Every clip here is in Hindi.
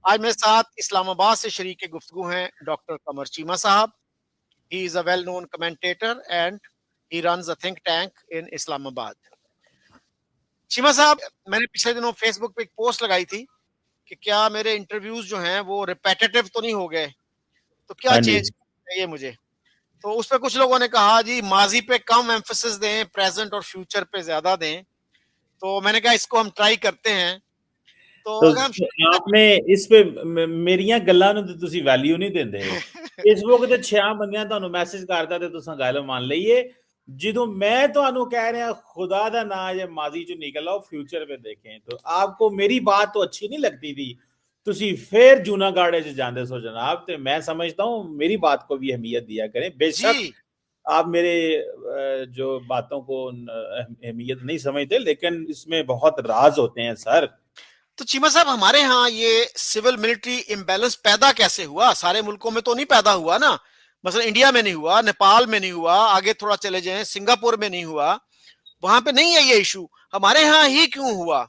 आज मेरे साथ इस्लामाबाद से शरीक गुफ्तगू हैं डॉक्टर कमर चीमा साहब। He is a well known commentator and he runs a think tank in Islamabad. Cheema साहब, मैंने पिछले दिनों फेसबुक पे एक पोस्ट लगाई थी कि क्या मेरे इंटरव्यूज जो हैं वो रिपेटेटिव तो नहीं हो गए, तो क्या हाँ जी। चेंज चाहिए मुझे। तो उस पर कुछ लोगों ने कहा जी माजी पे कम एम्फोसिस दें, प्रेजेंट और फ्यूचर पे ज्यादा दें। तो मैंने कहा इसको हम ट्राई करते हैं। तो तो अगर हम आपने इस पे मेरियां गल्लां ਨੂੰ ਤੁਸੀਂ ਵੈਲਿਊ ਨਹੀਂ ਦਿੰਦੇ। ਫੇਸਬੁੱਕ ਤੇ 6 ਬੰਦਿਆਂ ਤੁਹਾਨੂੰ ਮੈਸੇਜ ਕਰਦਾ ਤੇ ਤੁਸੀਂ ਗੱਲ ਮੰਨ ਲਈਏ। ਜਦੋਂ मैं ਤੁਹਾਨੂੰ कह रहा खुदा ਦਾ नाम ਜੇ माजी ਚੋਂ निकल आओ फ्यूचर पे देखें तो आपको मेरी बात तो अच्छी नहीं लगती थी। ਤੁਸੀਂ फिर जूनागढ़ ਚ ਜਾਂਦੇ सो जनाब ਤੇ मैं समझता हूं मेरी बात को भी अहमियत दिया करें। बेशक जी आप मेरे जो बातों को अहमियत नहीं समझते लेकिन इसमें बहुत राज होते हैं सर। तो चीमा साहब, हमारे यहाँ ये सिविल मिलिट्री इम्बैलेंस पैदा कैसे हुआ? सारे मुल्कों में तो नहीं पैदा हुआ ना। मसलन इंडिया में नहीं हुआ, नेपाल में नहीं हुआ, आगे थोड़ा चले जाएं सिंगापुर में नहीं हुआ, वहां पे नहीं है ये इशू, हमारे यहाँ ही क्यों हुआ?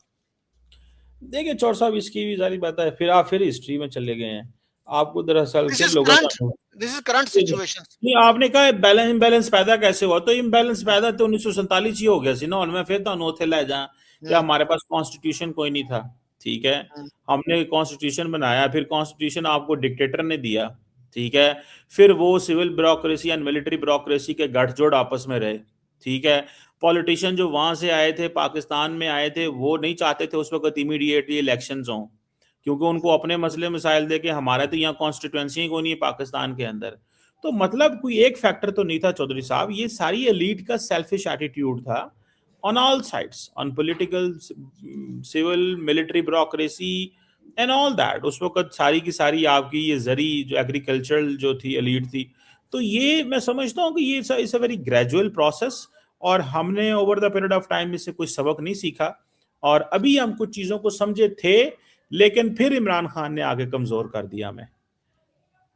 देखिए चौर साहब इसकी भी सारी बात है। फिर आप फिर हिस्ट्री में चले गए हैं। आपको दरअसल दिस किन इज लोगों करंट, का दिस इज करंट सिचुएशन। नहीं आपने कहा बैलेंस इम्बैलेंस पैदा कैसे हुआ तो इम्बैलेंस पैदा तो 1947 ही हो गया सी ना। उनमें फिर तो उथे ले जा कि हमारे पास कॉन्स्टिट्यूशन कोई नहीं था। ठीक है, हमने कॉन्स्टिट्यूशन बनाया, फिर कॉन्स्टिट्यूशन आपको डिक्टेटर ने दिया। ठीक है, फिर वो civil bureaucracy and military bureaucracy के गठजोड़ आपस में रहे। ठीक है, पॉलिटिशियन जो वहां से आए थे पाकिस्तान में आए थे वो नहीं चाहते थे उस वक्त इमीडिएटली इलेक्शंस हों, क्योंकि उनको अपने मसले मसाइल दे के हमारा तो यहाँ कॉन्स्टिट्यूंसी ही कोई नहीं है पाकिस्तान के अंदर। तो मतलब कोई एक फैक्टर तो नहीं था चौधरी साहब, ये सारी एलीट का सेल्फिश एटीट्यूड था on all sides, on political, civil, military bureaucracy and all that. उस वक्त सारी की सारी आपकी ये जरी जो एग्रीकल्चरल जो थी एलीट थी। तो ये मैं समझता हूँ कि ये it's a very gradual process और हमने over the period of time इससे कुछ सबक नहीं सीखा और अभी हम कुछ चीजों को समझे थे लेकिन फिर इमरान खान ने आगे कमजोर कर दिया हमें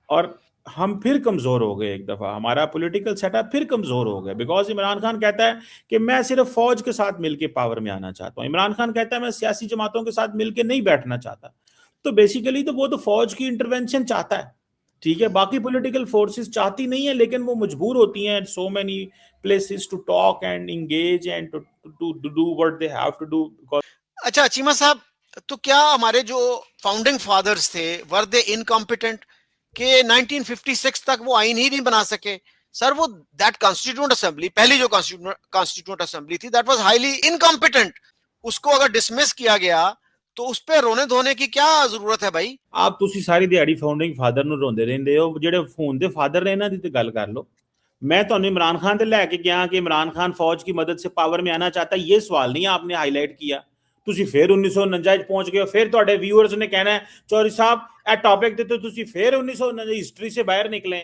और हम फिर कमजोर हो गए। एक दफा हमारा पॉलिटिकल सेटअप फिर कमजोर हो गया बिकॉज इमरान खान कहता है कि मैं सिर्फ फौज के साथ मिलकर पावर में आना चाहता हूं। इमरान खान कहता है मैं सियासी जमातों के साथ मिलकर नहीं बैठना चाहता। तो बेसिकली तो वो तो फौज की इंटरवेंशन चाहता है। ठीक है, बाकी पॉलिटिकल फोर्सेस चाहती नहीं है लेकिन वो मजबूर होती हैं so many places to talk and engage and to do what they have to do. अच्छा चीमा साहब, तो क्या हमारे जो फाउंडिंग फादर्स थे वर दे इनकॉम्पिटेंट के 1956 तक वो आईन ही नहीं बना सके? सर वो दैट कॉन्स्टिट्यूंट असेंबली, पहली जो कॉन्स्टिट्यूंट असेंबली थी, दैट वाज हाईली इनकॉम्पिटेंट। उसको अगर डिसमिस किया गया तो उस पे रोने धोने की क्या जरूरत है भाई? आप ਤੁਸੀਂ ਸਾਰੀ ਦਿਹਾੜੀ ਫਾਊਂਡਿੰਗ ਫਾਦਰ ਨੂੰ ਰੋਂਦੇ ਰਹਿੰਦੇ ਹੋ। ਜਿਹੜੇ ਫੋਨ ਦੇ ਫਾਦਰ ਨੇ ਇਹਨਾਂ ਦੀ ਤੇ ਗੱਲ ਕਰ ਲਓ। मैं तो इमरान खान से लैके गया कि इमरान खान फौज की मदद से पावर में आना चाहता है, ये सवाल नहीं आपने हाईलाइट किया। ਤੁਸੀਂ फिर 1949 पहुंच गए हो। फिर ਤੁਹਾਡੇ व्यूअर्स ने कहना है चौधरी साहब ਇਹ टॉपिक ਤੇ ਤੁਸੀਂ फिर 1949 हिस्ट्री से बाहर निकले।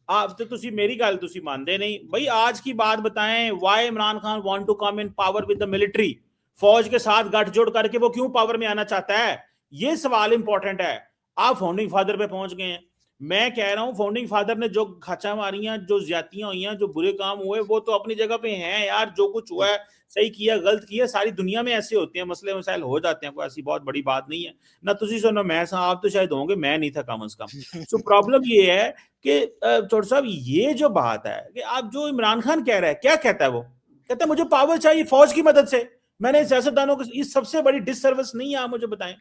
आप तो ਤੁਸੀਂ मेरी गल ਤੁਸੀਂ ਮੰਨਦੇ नहीं भाई। आज की बात बताएं, why Imran Khan want to come in power with the military, फौज के साथ गठजोड़ करके वो क्यों पावर में आना चाहता है, ये सवाल इंपॉर्टेंट है। आप फाउंडिंग फादर पे पहुंच गए हैं। मैं कह रहा हूं फाउंडिंग फादर ने जो खाचा मारियां, जो ज्यादतियां हुई, जो बुरे काम हुए, वो तो अपनी जगह पे हैं यार। जो कुछ हुआ है सही किया गलत किया, सारी दुनिया में ऐसे होते हैं, मसले मसाइल हो जाते हैं, कोई ऐसी बहुत बड़ी बात नहीं है ना। तुसी सुनो मैं आप तो शायद होंगे, मैं नहीं था कम अज कम। सो प्रॉब्लम ये है कि चौड़ साहब ये जो बात है कि आप जो इमरान खान कह रहा है, क्या कहता है वो? कहता है मुझे पावर चाहिए फौज की मदद से। मैंने सियासतदानों को, इस सबसे बड़ी डिससर्विस नहीं है, आप मुझे बताएं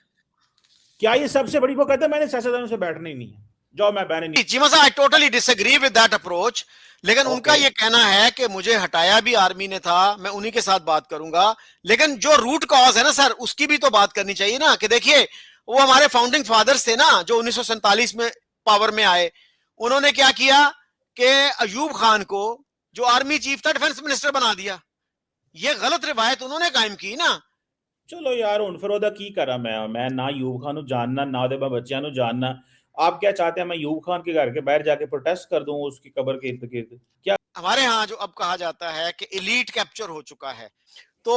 क्या ये सबसे बड़ी? वो कहता है मैंने सियासतदानों से बैठना ही नहीं है, जाओ मैं बैठने नहीं। चीमा साहब, I totally disagree with that approach, लेकिन उनका ओके ये कहना है कि मुझे हटाया भी आर्मी ने था, मैं उन्हीं के साथ बात करूंगा। लेकिन जो रूट कॉज है ना सर, उसकी भी तो बात करनी चाहिए ना। कि देखिए वो हमारे फाउंडिंग फादर्स थे ना जो 1947 में पावर में आए। उन्होंने क्या किया कि अयूब खान को जो आर्मी चीफ था डिफेंस मिनिस्टर बना दिया। ये गलत रिवायत उन्होंने कायम की ना। चलो यार हुण फिर ओहदा की करा मैं ना यूब खान जानना ना ओहदे बच्चों को जानना। आप क्या चाहते हैं मैं यूब खान के घर के बाहर जाके प्रोटेस्ट कर दूं उसकी कब्र के इर्द गिर्द? क्या हमारे यहाँ जो अब कहा जाता है कि एलीट कैप्चर हो चुका है, तो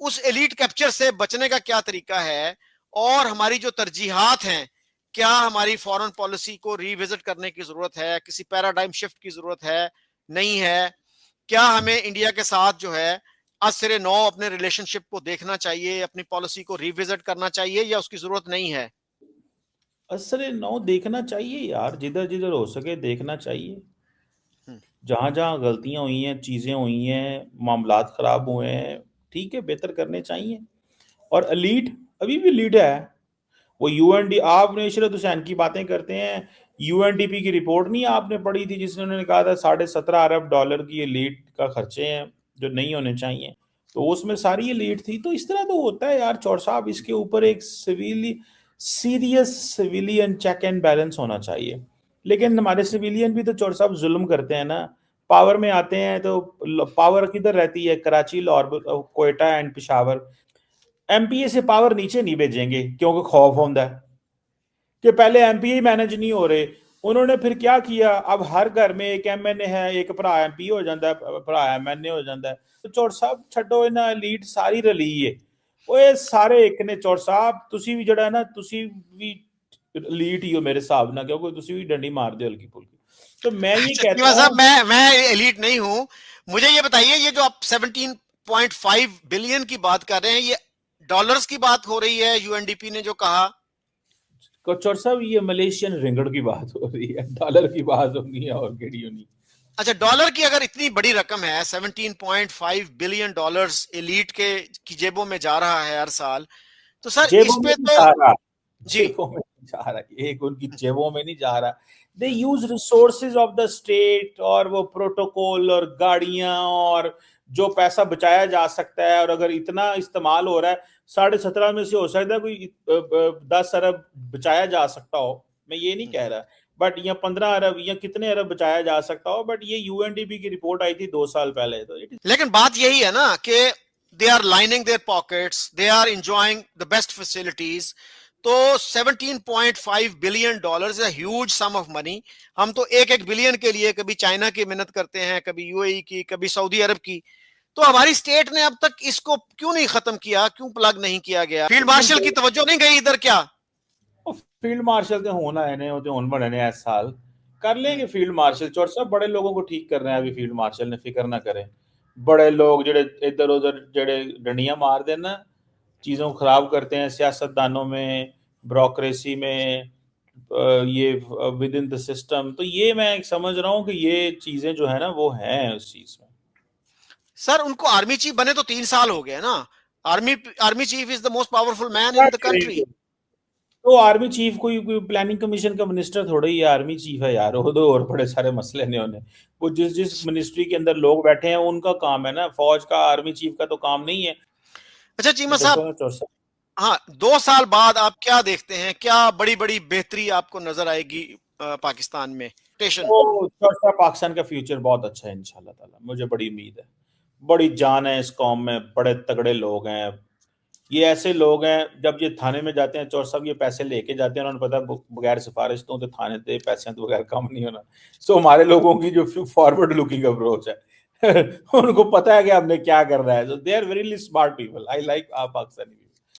उस एलीट कैप्चर से बचने का क्या तरीका है? और हमारी जो तरजीहात हैं, क्या हमारी फॉरेन पॉलिसी को रिविजिट करने की जरूरत है? किसी पैराडाइम शिफ्ट की जरूरत है, नहीं है? क्या हमें इंडिया के साथ जो है आज सिरे नौ अपने रिलेशनशिप को देखना चाहिए, अपनी पॉलिसी को रिविजिट करना चाहिए, या उसकी जरूरत नहीं है? असर नो देखना चाहिए यार, जिधर जिधर हो सके देखना चाहिए। हम्म, जहाँ जहाँ गलतियां हुई हैं, चीजें हुई हैं, मामलात खराब हुए हैं, ठीक है, बेहतर करने चाहिए। और एलीट अभी भी लीड है। वो यूएनडी, आपने इशरत हुसैन की बातें करते हैं, यूएनडीपी की रिपोर्ट नहीं आपने पढ़ी थी जिसने उन्होंने कहा था $17.5 अरब की एलीट का खर्चे हैं जो नहीं होने चाहिए, तो उसमें सारी एलीट थी। तो इस तरह तो होता है यार चौर साहब, इसके ऊपर एक civilly serious civilian check and balance होना चाहिए। लेकिन हमारे सिविलियन भी तो चौर साहब जुल्म करते हैं ना, पावर में आते हैं तो पावर किधर रहती है, कराची, लाहौर, कोयटा एंड पेशावर। एमपीए से पावर नीचे नहीं भेजेंगे क्योंकि खौफ होता है कि पहले एमपीए मैनेज नहीं हो रहे। उन्होंने फिर क्या किया, अब हर घर में एक एमएनए है, एक भरा एमपी हो जाता है, भरा एमएनए हो जाता है। तो चौड़ साहब छड्डो इन्हां एलीट सारी रली है, ओए सारे एक ने। चौड़ साहब तुसी भी जड़ा है ना, तुसी भी एलीट ही हो मेरे हिसाब ना, क्योंकि तुसी भी डंडी मार दे हल्की फुल्की। तो मैं ये अच्छा चीमा कहता साहब, हूँ, मैं एलीट नहीं हूं। मुझे ये बताइए, ये जो आप 17.5 बिलियन की बात कर रहे हैं, ये डॉलर्स की बात हो रही है यूएनडीपी ने जो कहा? चौड़ साहब ये मलेशियन रिंगड़ की बात हो रही है, डॉलर की बात होनी है और केड़ी होनी। अच्छा, डॉलर की अगर इतनी बड़ी रकम है, 17.5 बिलियन डॉलर्स एलीट के की जेबों में जा रहा है हर साल, तो सर इस जेबों में पे नहीं तो जा रहा, जी। जेबों में नहीं जा रहा, एक उनकी जेबों में नहीं जा रहा। They use resources of the state, और वो प्रोटोकॉल और गाड़ियां, और जो पैसा बचाया जा सकता है, और अगर इतना इस्तेमाल हो रहा है, 17.5 में से हो सकता है कोई 10 अरब बचाया जा सकता हो, मैं ये नहीं कह रहा, बट या 15 अरब या कितने अरब बचाया जा सकता हो, बट ये यूएनडीपी की रिपोर्ट आई थी 2 साल पहले, तो इट लेकिन बात यही है ना कि they are lining their pockets, they are enjoying the best facilities. तो 17.5 billion dollars is a huge sum of money. हम तो एक एक बिलियन के लिए कभी चाइना की मिन्नत करते हैं, कभी यूएई की, कभी सऊदी अरब की। तो हमारी स्टेट ने अब तक इसको क्यों नहीं खत्म किया, क्यों प्लग नहीं किया गया? फील्ड मार्शल की तवज्जो नहीं गई इधर क्या? फील्ड मार्शल तो होना है, ने होन बने ने इस साल कर लेंगे फील्ड मार्शल। चोर सब बड़े लोगों को ठीक कर रहे हैं अभी फील्ड मार्शल ने, फिक्र ना करें। बड़े लोग जेड़े इधर उधर जेड़े डंडियां मार देना, चीजों को खराब करते हैं सियासतदानों में, ब्यूरोक्रेसी में, ये विद इन द सिस्टम, तो ये मैं समझ रहा हूँ कि ये चीजें जो है ना वो हैं उस चीज में। सर उनको आर्मी चीफ बने तो 3 साल हो गए ना। Army army chief is the most powerful man क्या इन द कंट्री। करेंगे? तो आर्मी चीफ कोई प्लानिंग कमीशन का मिनिस्टर थोड़ा ही है, आर्मी चीफ है यार वो तो, और बड़े सारे मसले ने उन्हें। वो जिस जिस मिनिस्ट्री के अंदर लोग बैठे हैं उनका काम है ना, फौज का आर्मी चीफ का तो काम नहीं है। अच्छा चीमा साहब, देखो चौरसा, हाँ, 2 साल बाद आप क्या देखते हैं, क्या बड़ी बड़ी बेहतरी आपको नजर आएगी पाकिस्तान में? स्टेशन। तो चौरसा पाकिस्तान का फ्यूचर बहुत अच्छा है इंशाल्लाह ताला, मुझे बड़ी उम्मीद है। बड़ी जान है इस कौम में, बड़े तगड़े लोग हैं। ये ऐसे लोग हैं जब ये थाने में जाते हैं चौर साहब, ये पैसे लेके जाते हैं, उन्होंने पता बगैर सिफारिश तो थाने से पैसे तो बगैर काम नहीं होना। सो हमारे लोगों की जो फॉरवर्ड लुकिंग अप्रोच है उनको पता है कि हमने क्या करना है। So they are very smart people, I like Pakistani.